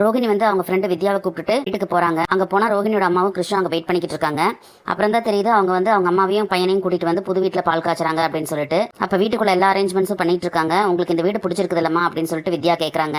ரோகிணி வந்து அவங்க ஃப்ரெண்டு வித்யாவை கூப்பிட்டுட்டு வீட்டுக்கு போறாங்க. அங்க போனா ரோகிணியோட அம்மாவும் கிருஷ்ணா அங்க வெயிட் பண்ணிக்கிட்டு இருக்காங்க. அப்புறம் தான் தெரியுது அவங்க வந்து அவங்க அம்மாவையும் பையனையும் கூட்டிட்டு வந்து புது வீட்டுல பால் காய்ச்சறாங்க அப்படின்னு சொல்லிட்டு. அப்ப வீட்டுக்குள்ள எல்லா அரேஞ்ச்மெண்ட்ஸும் பண்ணிட்டு இருக்காங்க. உங்களுக்கு இந்த வீடு பிடிச்சிருக்குது இல்லம்மா அப்படின்னு சொல்லிட்டு வித்யா கேட்கறாங்க.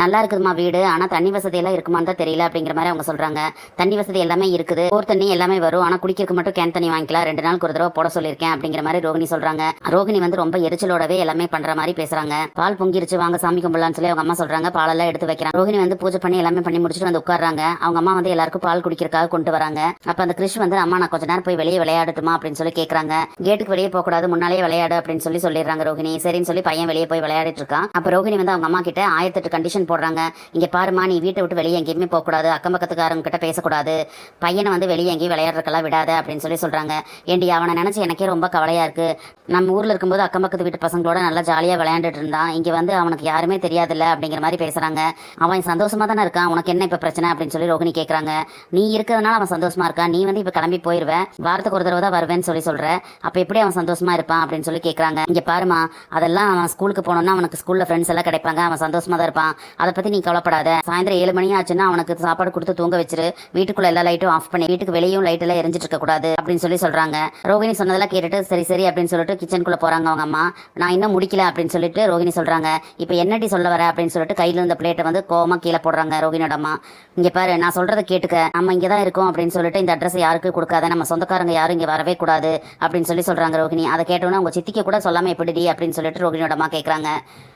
நல்லா இருக்குதுமா வீடு, ஆனா தண்ணி வசதி எல்லாம் இருக்குமான்னு தான் தெரியல அப்படிங்கிற மாதிரி அவங்க சொல்றாங்க. தண்ணி வசதி எல்லாமே இருக்குது, போர் தண்ணி எல்லாமே வரும், ஆனா குடிக்கிறதுக்கு மட்டும் கேன் தண்ணி வாங்கிக்கலாம், 2 நாளுக்கு ஒரு தடவை போட சொல்லியிருக்கேன் அப்படிங்கிற மாதிரி ரோகிணி சொல்றாங்க. ரோகிணி வந்து ரொம்ப எரிச்சலோடவே எல்லாமே பண்ற மாதிரி பேசுறாங்க. பால் பொங்கிருச்சு, வாங்க சாமி கும்பிடலாம்னு சொல்லி அவங்க அம்மா சொல்றாங்க. பாலெல்லாம் எடுத்து வைக்கிறாங்க. ரோகிணி வந்து பூஜை பண்ணி எல்லாமே பண்ணி முடிச்சுட்டு வந்து உட்கார்றாங்க. அவங்க அம்மா வந்து எல்லாருக்கும் பால் குடிக்கிறதுக்காக கொண்டு வராங்க. அப்ப அந்த கிருஷ் வந்து அம்மா நான் கொஞ்ச நேரம் போய் வெளியே விளையாடட்டுமா அப்படின்னு சொல்லி கேட்கறாங்க. கேட்டுக்கு வெளியே போக கூடாது, முன்னாலே விளையாடு அப்படின்னு சொல்லிடுறாங்க ரோகிணி. சரின்னு சொல்லி பையன் வெளியே போய் விளையாடிட்டு இருக்கான். அப்ப ரோகிணி வந்து அவங்க அம்மா கிட்ட 1008 கண்டிஷன் போடுறாங்க. இங்க பாருமா, நீ வீட்டை விட்டு வெளியே எங்கேயுமே போக கூடாது, அக்கம் பக்கத்துக்காரங்க கிட்ட பேசக்கூடாது, பையனை வந்து வெளியே எங்கேயும் விளையாடுறதுக்கெல்லாம் விடாத அப்படின்னு சொல்றாங்க. ஏண்டி அவனை நினைச்சு எனக்கே ரொம்ப கவலையா இருக்கு. நம்ம ஊர்ல இருக்கும்போது அக்கம் பக்கத்து வீட்டு பசங்களோட நல்லா ஜாலியா விளையாண்டுட்டு இருந்தான், இங்க வந்து அவனுக்கு யாருமே தெரியாதுல்ல அப்படிங்கிற மாதிரி பேசுறாங்க. அவன் சந்தோஷமா தானே இருக்கான், உனக்கு என்ன இப்ப பிரச்சனை அப்படின்னு சொல்லி ரோகிணி கேட்கறாங்க. நீ இருக்கிறதுனால அவன் சந்தோஷமா இருக்கான், நீ வந்து இப்ப கிளம்பி போயிருவேன், வாரத்துக்கு ஒரு தடவை தான் வருவேன்னு சொல்ற, அப்ப எப்படி அவன் சந்தோஷமா இருப்பான் அப்படின்னு சொல்லி கேட்கறாங்க. இங்க பாருமா, அதெல்லாம் அவன் ஸ்கூலுக்கு போனோம்னா அவனுக்கு ஸ்கூல்ல ஃப்ரெண்ட்ஸ் எல்லாம் கிடைப்பாங்க, அவன் சந்தோஷமா தான் இருப்பான், அதை பத்தி நீ கவலைப்படாத. சாயந்தரம் 7 மணி ஆச்சுன்னா அவனுக்கு சாப்பாடு கொடுத்து தூங்க வச்சிரு, வீட்டுக்குள்ள எல்லா லைட்டும் ஆஃப் பண்ணி, வீட்டுக்கு வெளியும் லைட் எல்லாம் எரிஞ்சிட்டு இருக்க கூடாது அப்படின்னு சொல்றாங்க. ரோகிணி சொன்னதெல்லாம் கேட்டுட்டு சரி சரி அப்படின்னு சொல்லிட்டு கிச்சனுக்குள்ள போறாங்க அவங்க அம்மா. நான் இன்னும் முடிக்கல அப்படின்னு சொல்லிட்டு ரோகிணி சொல்றாங்க. இப்ப என்னடி சொல்ல வர அப்படின்னு சொல்லிட்டு கையில இருந்த பிளேட்டை வந்து கோவமா கீழே போடுறாங்க ரோகிணியோட அம்மா. இங்க பாரு, நான் சொல்றதை கேட்டுக்க, நம்ம இங்கே தான் இருக்கோம் அப்படின்னு சொல்லிட்டு இந்த அட்ரஸ் யாருக்கு கொடுக்காத, நம்ம சொந்தக்காரங்க யாரும் இங்கே வரவே கூடாது அப்படின்னு சொல்றாங்க ரோகிணி. அதை கேட்டோன்னா உங்க சித்திக்கு கூட சொல்லாம எப்படிடி அப்படின்னு சொல்லிட்டு ரோகிணியோட அம்மா கேட்கறாங்க.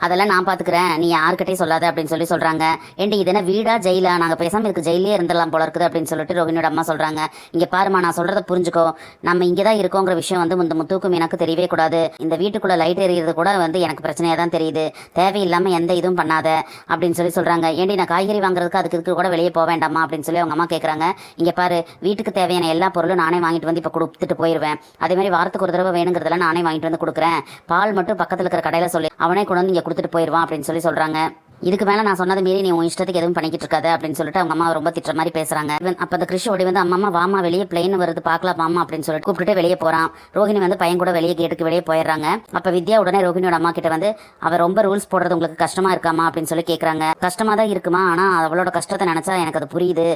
அதெல்லாம் நான் பாத்துக்கிறேன், நீ யாருக்கிட்டையும் சொல்லாத அப்படின்னு சொல்றாங்க. ஏண்டி இது என்ன வீடா ஜெயிலா, நாங்க பேசாம இதுக்கு ஜெயிலே இருந்துடலாம் போல இருக்குது அப்படின்னு சொல்லிட்டு ரோகிணியோட அம்மா சொல்றாங்க. இங்க பாருமா, நான் சொல்றதை புரிஞ்சுக்கோ, நம்ம இங்கே தான் இருக்கோங்கிற விஷயம் வந்து இந்த முத்துக்கும் எனக்கு தெரியவே கூடாது, இந்த வீட்டுக்குள்ள லைட் எறிகிறது கூட வந்து எனக்கு பிரச்சனையா தான் தெரியுது, தேவையில்லாம எந்த இதுவும் பண்ணாத அப்படின்னு சொல்றாங்க. ஏண்டி நான் காய்கறி வாங்குறதுக்கு அதுக்கு கூட வெளியே போக வேண்டாமா அப்படின்னு சொல்லி அவங்க அம்மா கேட்கறாங்க. இங்க பாரு, வீட்டுக்கு தேவையான எல்லா பொருளும் நானே வாங்கிட்டு வந்து இப்ப கொடுத்துட்டு போயிருவேன், அதே மாதிரி வாரத்துக்கு ஒரு தடவை வேணுங்கிறதெல்லாம் நானே வாங்கிட்டு வந்து கொடுக்குறேன், பால் மட்டும் பக்கத்துல இருக்கிற கடையில சொல்லி அவனே கொண்டு வந்து இங்க கொடுத்துட்டு போயிருவான் அப்படின்னு சொல்றாங்க. இதுக்கு மேல நான் சொன்னது மீறி நீ உன் இஷ்டத்துக்கு எதுவும் பண்ணிக்கிட்டு இருக்காத அப்படின்னு சொல்லிட்டு அவங்க அம்மா ரொம்ப திட்டுற மாதிரி பேசுறாங்க. அப்ப அந்த கிருஷ் ஓடி வந்து அம்மா வாமா வெளியே பிளேன் வருது பாக்கலாம் வாமா அப்படின்னு சொல்லிட்டு கூப்பிட்டு வெளியே போறான். ரோகிணி வந்து பையன் கூட வெளியே கேட்டுக்கு வெளியே போயிடுறாங்க. அப்ப வித்யா உடனே ரோகிணியோட அம்மா கிட்ட வந்து அவ ரொம்ப ரூல்ஸ் போடுறது உங்களுக்கு கஷ்டமா இருக்காமா அப்படின்னு சொல்லி கேட்கறாங்க. கஷ்டமா தான் இருக்குமா, ஆனா அவளோட கஷ்டத்தை நினைச்சா எனக்கு அது புரியுது,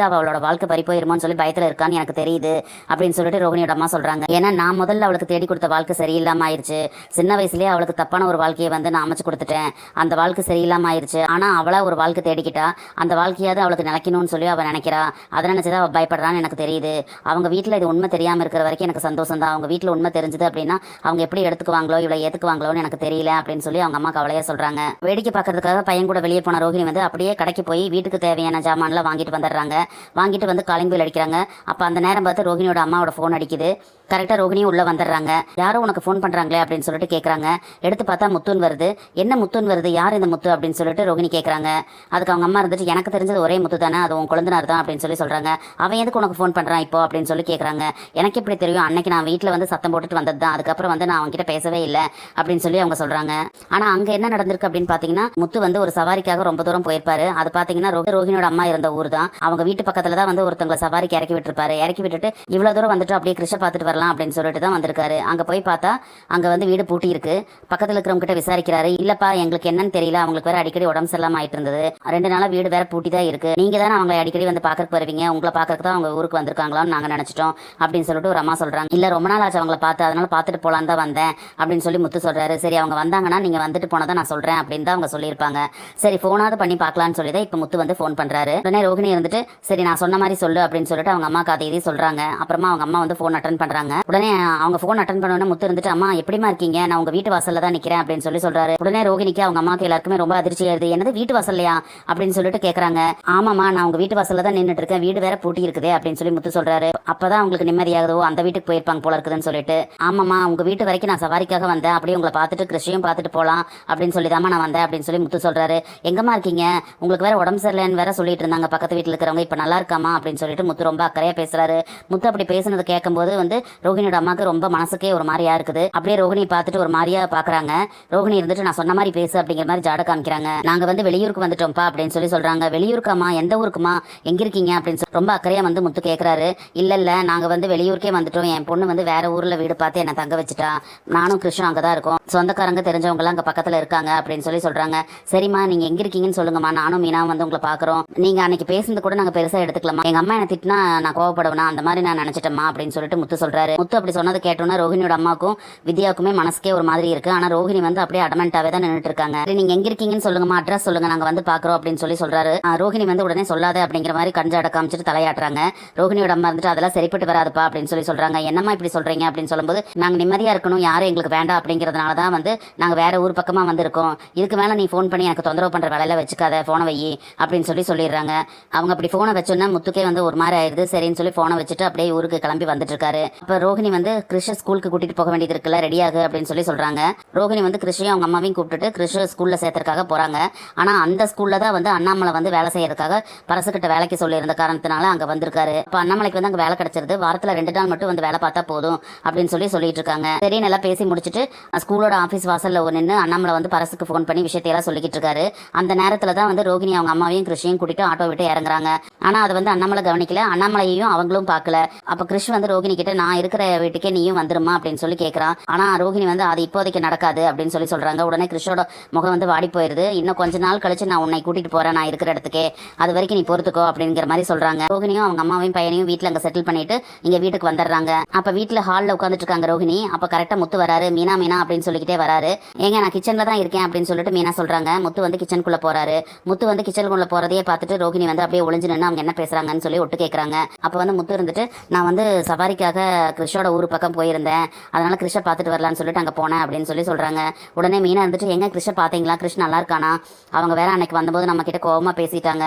அவளோட வாழ்க்கை பறி போயிருமோன்னு சொல்லி பயத்துல இருக்கான்னு எனக்கு தெரியுது அப்படின்னு சொல்லிட்டு ரோகிணியோட அம்மா சொல்றாங்க. ஏன்னா நான் முதல்ல அவளுக்கு தேடி கொடுத்த வாழ்க்கை சரியில்லாம ஆயிடுச்சு, சின்ன வயசுலயே அவளுக்கு தப்பான ஒரு வாழ்க்கையை வந்து நான் அமைச்சு கொடுத்துட்டேன், அந்த வாழ்க்கை சரியில்லாம ஆயிடுச்சு, ஆனா அவளா ஒரு வாழ்க்கை தேடிக்கிட்டா, அந்த வாழ்க்கையாவது அவளுக்கு நினைக்கணும்னு சொல்லி அவ நினைக்கிறா, அதை நினைச்சதா அவ பயப்படுறான்னு எனக்கு தெரியுது, அவங்க வீட்டுல இது உண்மை தெரியாம இருக்கிற வரைக்கும் எனக்கு சந்தோஷம் தான், அவங்க வீட்டுல உண்மை தெரிஞ்சது அப்படின்னா அவங்க எப்படி எடுத்துக்குவாங்களோ இவ்வளவு ஏத்துக்குவாங்களோன்னு எனக்கு தெரியல அப்படின்னு சொல்லி அவங்க அம்மா கவலையா சொல்றாங்க. வேடிக்கை பார்க்கறதுக்காக பையன் கூட வெளியே போன ரோகிணி வந்து அப்படியே கடைக்கு போய் வீட்டுக்கு தேவையான ஜாமான்லாம் வாங்கிட்டு வந்துடுறாங்க. வாங்கிட்டு வந்து காலிங் பெல் அடிக்கிறாங்க. அப்ப அந்த நேரம் பார்த்து ரோகிணியோட அம்மாவோட போன் அடிக்குது. கரெக்டா ரோகிணியும் உள்ள வந்துடுறாங்க. யாரும் உனக்கு ஃபோன் பண்றாங்களே அப்படின்னு சொல்லிட்டு கேட்கறாங்க. எடுத்து பார்த்தா முத்துன்னு வருது. என்ன முத்துன்னு வருது, யார் இந்த முத்து அப்படின்னு சொல்லிட்டு ரோகிணி கேட்கறாங்க. அதுக்கு அவங்க அம்மா இருந்துட்டு எனக்கு தெரிஞ்சது ஒரே முத்து தானே, அது உன் குழந்தைனார் தான் அப்படின்னு சொல்றாங்க. அவன் எதுக்கு உனக்கு ஃபோன் பண்றான் இப்போ அப்படின்னு சொல்லி கேட்கறாங்க. எனக்கு எப்படி தெரியும், அன்னைக்கு நான் வீட்டில் வந்து சத்தம் போட்டுட்டு வந்தது தான், அதுக்கப்புறம் வந்து நான் அவங்க கிட்ட பேசவே இல்லை அப்படின்னு சொல்லி அவங்க சொல்றாங்க. ஆனா அங்க என்ன நடந்திருக்கு அப்படின்னு பாத்தீங்கன்னா, முத்து வந்து ஒரு சவாரிக்காக ரொம்ப தூரம் போயிருப்பாரு. அது பாத்தீங்கன்னா ரோகிணியோட அம்மா இருந்த ஊர் தான். அவங்க வீட்டு பக்கத்துல தான் வந்து ஒருத்தவங்களை சவாரிக்கு இறக்கி விட்டுருப்பாரு. இறக்கி விட்டுட்டு இவ்வளவு தூரம் வந்துட்டு அப்படியே கிருஷ்ண பார்த்துட்டு வரலாம் அப்படின்னு சொல்லிட்டு தான் வந்திருக்காரு. அங்க போய் பார்த்தா அங்க வந்து வீடு பூட்டி இருக்கு. பக்கத்துல இருக்கிறவங்க கிட்ட விசாரிக்கிறாரு. இல்லப்பா எங்களுக்கு என்னன்னு தெரியல, அவங்களுக்கு வேற அடிக்கடி உடம்பு சரியில்லாம ஆயிட்டு இருந்தது, 2 நாளா வீடு வேற பூட்டி தான் இருக்கு, நீங்க தானே அவங்களை அடிக்கடி வந்து பாக்கறதுக்கு வருவீங்க, உங்களை பாக்கறதுக்கு தான் அவங்க ஊருக்கு வந்திருக்காங்களான்னு நாங்க நினைச்சிட்டோம் அப்படின்னு சொல்லிட்டு ஒரு அம்மா சொல்றாங்க. இல்ல ரொம்ப நாள் ஆச்சு அவங்களை பார்த்து, அதனால பார்த்துட்டு போலான்னு தான் வந்தேன் அப்படின்னு சொல்லி முத்து சொல்றாரு. சரி அவங்க வந்தாங்கன்னா நீங்க வந்துட்டு போனதான் நான் சொல்றேன் அப்படின்னு தான் அவங்க சொல்லியிருப்பாங்க. சரி போனாவது பண்ணி பார்க்கலான்னு சொல்லி தான் இப்ப முத்து வந்து ஃபோன் பண்றாரு. உடனே ரோகிணி இருந்துட்டு சரி நான் சொன்ன மாதிரி சொல்லு அப்படின்னு சொல்லிட்டு அவங்க அம்மா கதை சொல்றாங்க. அப்புறமா அவங்க அம்மா வந்து ஃபோன் அட்டன் பண்றாங்க. உடனே அவங்க ஃபோன் அட்டன் பண்ண முத்து இருந்துட்டு அம்மா எப்படிமா இருக்கீங்க, நான் உங்க வீட்டு வாசல்ல தான் நிக்கிறேன் அப்படின்னு சொல்றாரு. உடனே ரோகிணிக்கு அவங்க அம்மாக்கு எல்லாருக்குமே ரொம்ப அதிர்ச்சி ஆயிருது. என்னது வீட்டு வாசல்லையா அப்படின்னு சொல்லிட்டு கேக்குறாங்க. ஆமாமா நான் உங்க வீட்டு வாசல்ல தான் நின்றுட்டு இருக்கேன், வீடு வேற பூட்டி இருக்குது அப்படின்னு சொல்லி முத்து சொல்றாரு. அப்பதான் உங்களுக்கு நிம்மதியாகுதோ, அந்த வீட்டுக்கு போயிருப்பாங்க போல இருக்குதுன்னு சொல்லிட்டு. ஆமாமா உங்க வீட்டு வரைக்கும் நான் சவாரிக்காக வந்தேன், அப்படியே உங்களை பார்த்துட்டு கிருஷியும் பார்த்துட்டு போலாம் அப்படின்னு சொல்லிதாமா நான் வந்தேன் அப்படின்னு சொல்லி முத்து சொல்றாரு. எங்கம்மா இருக்கீங்க, உங்களுக்கு வேற உடம்பு சரியில்லைன்னு வேற சொல்லிட்டு இருந்தாங்க பக்கத்து வீட்டுல இருக்கிறவங்க, இப்ப நல்லா இருக்காமா அப்படின்னு சொல்லிட்டு முத்து ரொம்ப அக்கறையா பேசுறாரு. முத்து அப்படி பேசுனது கேட்கும்போது வந்து ரோஹிணியோட அம்மாவுக்கு ரொம்ப மனசுக்கே ஒரு மாதிரியா இருக்குது. அப்படியே ரோஹிணி பார்த்துட்டு ஒரு மாதிரியா பாக்குறாங்க. ரோஹிணி இருந்துட்டு நான் சொன்ன மாதிரி பேசு அப்படிங்கிற மாதிரி ஜாட காமிக்கிறாங்க. நாங்க வந்து வெளியூருக்கு வந்துட்டோம்ப்பா அப்படின்னு சொல்லி சொல்றாங்க. வெளியூருக்காமா, எந்த ஊருக்குமா, எங்க இருக்கீங்க அப்படின்னு சொல்லி ரொம்ப அக்கறையா வந்து முத்து கேட்கறாரு. இல்ல நாங்க வந்து வெளியூருக்கே வந்துட்டோம், என் பொண்ணு வந்து வேற ஊர்ல வீடு பார்த்து என்ன தங்க வச்சுட்டா, நானும் கிருஷ்ணன் அங்கதான் இருக்கோம், சொந்தக்காரங்க தெரிஞ்சவங்க எல்லாம் அங்க பக்கத்துல இருக்காங்க அப்படின்னு சொல்லி சொல்றாங்க. சரிம்மா நீங்க எங்க இருக்கீங்கன்னு சொல்லுங்கம்மா, நானும் மீனா வந்து உங்களை பாக்குறோம், நீங்க அன்னைக்கு பேசுனது கூட நாங்க பெருசா எடுத்துக்கலாமா, எங்க அம்மா என்ன திட்டினா நான் கோவப்படுவேனா, அந்த மாதிரி நான் நினைச்சிட்டேம்மா அப்படின்னு சொல்லிட்டு முத்து சொல்றாரு. முத்து அப்படி சொன்னது கேட்டோன்னா ரோஹிணியோட அம்மாவுக்கும் வித்யாவுக்குமே மனசுக்கே ஒரு மாதிரி இருக்கு. ஆனா ரோஹிணி வந்து அப்படியே அடமெண்டாவே தான் நின்றுட்டு இருக்காங்க. நீங்க எங்க இருக்கீங்கன்னு சொல்லுங்கம்மா, அட்ரஸ் சொல்லுங்க, நாங்க வந்து பாக்குறோம் அப்படின்னு சொல்லி சொல்றாரு. ரோஹிணி வந்து உடனே சொல்லாத அப்படிங்கிற மாதிரி கஞ்சாட காமிச்சிட்டு தலையாட்டுறாங்க. ரோஹிணியோட அம்மா இருந்துட்டு அதெல்லாம் சரிப்பட்டு வராதுப்பா அப்படின்னு சொல்லி சொல்றாங்க. என்னம்மா இப்படி சொல்றீங்க அப்படின்னு சொல்லும்போது, நாங்க நிம்மதியா இருக்கணும், யாரும் எங்களுக்கு வேண்டாம் அப்படிங்கிறதுனால தான் வந்து நாங்க வேற ஊர் பக்கமா வந்திருக்கோம், இதுக்கு மேல நீ ஃபோன் பண்ணி எனக்கு தொந்தரவு பண்ற வேலையில வச்சுக்காத, போனை வை அப்படின்னு சொல்லிடுறாங்க. அவங்க அப்படி போனை வச்சோன்னா முத்துக்கே வந்து ஒரு மாதிரி ஆயிடுது. சரின்னு சொல்லி போனை வச்சுட்டு அப்படியே ஊருக்கு கிளம்பி வந்துட்டு இருக்காரு. அப்ப ரோஹிணி வந்து கிருஷ்ண ஸ்கூலுக்கு கூட்டிட்டு போக வேண்டியது இருக்குல்ல, ரெடியாகு அப்படின்னு சொல்லி சொல்றாங்க. ரோஹிணி வந்து கிருஷ்ணையும் அவங்க அம்மாவையும் கூப்பிட்டுட்டு கிருஷ்ண ஸ்கூல்ல சேர்த்தறதுக்காக போறாங்க. ஆனா அந்த ஸ்கூல்ல தான் வந்து அண்ணாமலை வந்து வேலை செய்யறதுக்காக பரசுகிட்ட வேலைக்கு சொல்லி இருந்த காரணத்தினால அங்க வந்திருக்காரு. அப்ப அண்ணாமலைக்கு வந்து அங்க வேலை கிடைச்சிருது. வாரத்துல 2 நாள் மட்டும் வந்து வேலை பார்த்தா போதும் அப்படின்னு சொல்லிட்டு இருக்காங்க. சரி நல்லா பேசி முடிச்சுட்டு ஸ்கூலோட ஆபீஸ் வாசல்ல நின்று அண்ணாமலை வந்து பரசுக்கு போன் பண்ணி விஷயத்தையெல்லாம் சொல்லிக்கிட்டு இருக்காரு. அந்த நேரத்துல தான் வந்து ரோஹிணி அவங்க அம்மாவையும் கிருஷ்ணையும் கூட்டிட்டு ஆட்டோ விட்டு இறங்குறாங்க. ஆனா அதை வந்து அண்ணாமலை கவனிக்கல, அண்ணாமலையையும் அவங்களும் பார்க்கல. அப்ப கிருஷ் வந்து ரோஹிணி கிட்ட நான் இருக்கிற வீட்டுக்கே நீயும் வந்துருமா அப்படின்னு சொல்லி கேட்கறான். ஆனா ரோஹிணி வந்து அது இப்போதைக்கு நடக்காது அப்படின்னு சொல்றாங்க. உடனே கிருஷ்ணோட முகம் வந்து வாடி போயிருது. இன்னும் கொஞ்ச நாள் கழிச்சு நான் உன்னை கூட்டிட்டு போறேன் நான் இருக்கிற இடத்துக்கே, அது வரைக்கும் நீ பொறுத்துக்கோ அப்படிங்கிற மாதிரி சொல்றாங்க. ரோஹிணியும் அவங்க அம்மாவையும் பையனையும் வீட்டுல அங்க செட்டில் பண்ணிட்டு இங்க வீட்டுக்கு வந்துடுறாங்க. அப்ப வீட்டுல ஹால்ல உட்காந்துட்டு இருக்காங்க ரோஹிணி. அப்ப கரெக்டா முத்து வராரு. மீனா மீனா அப்படின்னு சொல்லிக்கிட்டே வராரு. ஏங்க நான் கிச்சன்ல தான் இருக்கேன் அப்படின்னு சொல்லிட்டு மீனா சொல்றாங்க. முத்து வந்து கிச்சனுக்குள்ள போறாரு. முத்து வந்து கிச்சனுக்குள்ள போறதையே பார்த்துட்டு ரோஹிணி வந்து அப்படியே ஒளிஞ்சு நின்று அவங்க என்ன பேசுறாங்கன்னு சொல்லி ஒட்டு கேட்கறாங்க. அப்ப வந்து முத்து இருந்துட்டு நான் வந்து சவாரிக்காக கிருஷ்ணோட ஊர் பக்கம் போயிருந்தேன், அதனால கிருஷ்ண பார்த்துட்டு வரலான்னு சொல்லிட்டு அங்க போனேன் அப்படின்னு சொல்றாங்க. உடனே மீனா இருந்துட்டு எங்க கிருஷ்ண பாத்தீங்களா, கிருஷ்ண நல்லா இருக்கானா, அவங்க வேற அன்னைக்கு வந்தபோது நம்ம கிட்ட கோவமா பேசிட்டாங்க,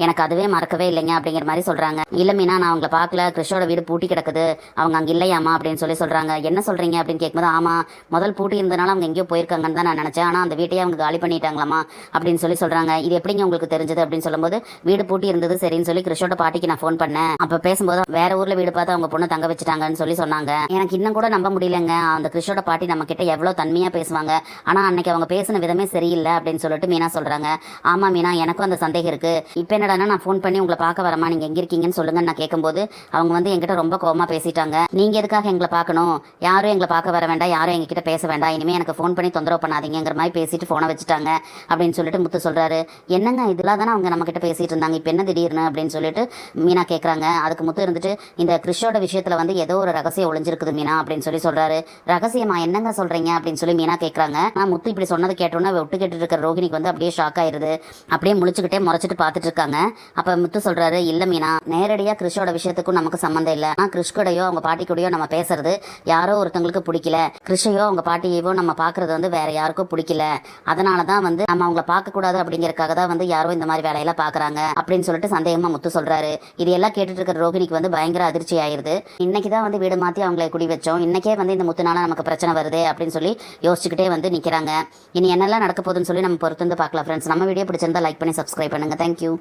எனக்கு அதுவே மறக்கவே இல்லைங்க அப்படிங்கிற மாதிரி சொல்றாங்க. இல்ல மீனா நான் அவங்களை பார்க்கல, கிருஷ்ணோட வீடு பூட்டி கிடக்குது, அவங்க அங்க இல்லையாமா அப்படின்னு சொல்றாங்க. என்ன சொல்றீங்க அப்படின்னு கேட்கும்போது ஆமா முதல் பூட்டி இருந்தனால அவங்க எங்கேயோ போயிருக்காங்கன்னு தான் நான் நினைச்சேன், ஆனா அந்த வீட்டையே அவங்க காலி பண்ணிட்டாங்களாமா அப்படின்னு சொல்றாங்க. இது எப்படிங்க உங்களுக்கு தெரிஞ்சது அப்படின்னு சொல்லும்போது வீடு பூட்டி இருந்தது சரின்னு சொல்லி கிருஷ்ணோட பாட்டிக்கு நான் ஃபோன் பண்ணேன், அப்ப பேசும்போது வேற ஊர்ல வீடு பார்த்து அவங்க பொண்ணு தங்க வச்சுட்டாங்கன்னு சொன்னாங்க. எனக்கு இன்னும் கூட நம்ப முடியலங்க, அந்த கிருஷ்ணோட பாட்டி நம்ம கிட்ட எவ்வளவு தன்மையா பேசுவாங்க, ஆனா அன்னைக்கு அவங்க பேசின விதமே சரியில்லை அப்படின்னு சொல்லிட்டு மீனா சொல்றாங்க. ஆமா மீனா எனக்கும் அந்த சந்தேகம் இருக்கு, இப்ப என்னடானா நான் ஃபோன் பண்ணி உங்களை பார்க்க வரமா, நீங்க எங்க இருக்கீங்கன்னு சொல்லுங்கன்னு நான் கேட்கும்போது அவங்க வந்து என்கிட்ட ரொம்ப கோவமா பேசிட்டாங்க, நீங்க எதுக்காக எங்களை பார்க்கணும், யாரும் எங்களை பார்க்க வர வேண்டாம், யாரும் எங்ககிட்ட பேச வேண்டாம், இனிமே எனக்கு ஃபோன் பண்ணி தொந்தரவு பண்ணாதீங்கிற மாதிரி பேசிட்டு போனை வச்சுட்டாங்க அப்படின்னு சொல்லிட்டு முத்து சொல்றாரு. என்னங்க இதெல்லாம் தானே அவங்க நம்ம கிட்ட பேசிட்டு இருந்தாங்க, இப்ப என்ன திடீர்னு அப்படின்னு சொல்லிட்டு மீனா கேட்கறாங்க. அதுக்கு முத்து இருந்துட்டு இந்த கிருஷ்ணோட விஷயத்துல வந்து ஏதோ ஒரு ரகசியம் ஒளிஞ்சிருக்குது மீனா அப்படின்னு சொல்றாரு. ரகசியமா என்னங்க சொல்றீங்க அப்படின்னு சொல்லி மீனா கேட்கறாங்க. நான் முத்து இப்படி சொன்னது கேட்டோன்னா விட்டு கேட்டு இருக்கிற ரோஹிணிக்கு வந்து அப்படியே ஷாக் ஆயிருது. அப்படியே முழிச்சுக்கிட்டே முறைச்சிட்டு பார்த்துட்டு இருக்காங்க. அப்ப முத்து சொல்றாரு இல்ல மீனா, நேரடியா கிருஷ்ணோட விஷயத்துக்கும் நமக்கு சம்மந்தம் இல்லை, ஆனா கிருஷ் கூடயோ அவங்க பாட்டி கூடயோ நம்ம பேசுறது யாரோ ஒருத்தவங்களுக்கு பிடிக்கல, கிருஷ்ணையோ அவங்க பாட்டியவோ நம்ம பாக்குறது வந்து வேற யாருக்கும் பிடிக்கல, அதனாலதான் வந்து நம்ம அவங்கள பார்க்க கூடாது அப்படிங்கறதுக்காக தான் வந்து யாரோ இந்த மாதிரி வேலையெல்லாம் பாக்குறாங்க அப்படின்னு சொல்லிட்டு சந்தேகமா முத்து சொல்றாரு. இது எல்லாம் கேட்டுட்டு இருக்கிற ரோஹிணிக்கு வந்து பயங்கர அதிர்ச்சி ஆயிருது. இன்னைக்குதான் வந்து வீடு மாத்தி அவங்களை குடி வச்சோம், இன்னைக்கே வந்து இந்த முத்துனால நமக்கு பிரச்சனை வருது அப்படின்னு சொல்லி யோசிச்சுக்கிட்டே வந்து நிக்கிறாங்க. இனி என்னெல்லாம் நடக்க போகுதுன்னு சொல்லி நம்ம பொறுத்து வந்து பார்க்கலாம் ஃப்ரெண்ட்ஸ். நம்ம வீடியோ பிடிச்சிருந்தா லைக் பண்ணி சப்ஸ்கிரைப் பண்ணுங்க. தேங்க்யூ.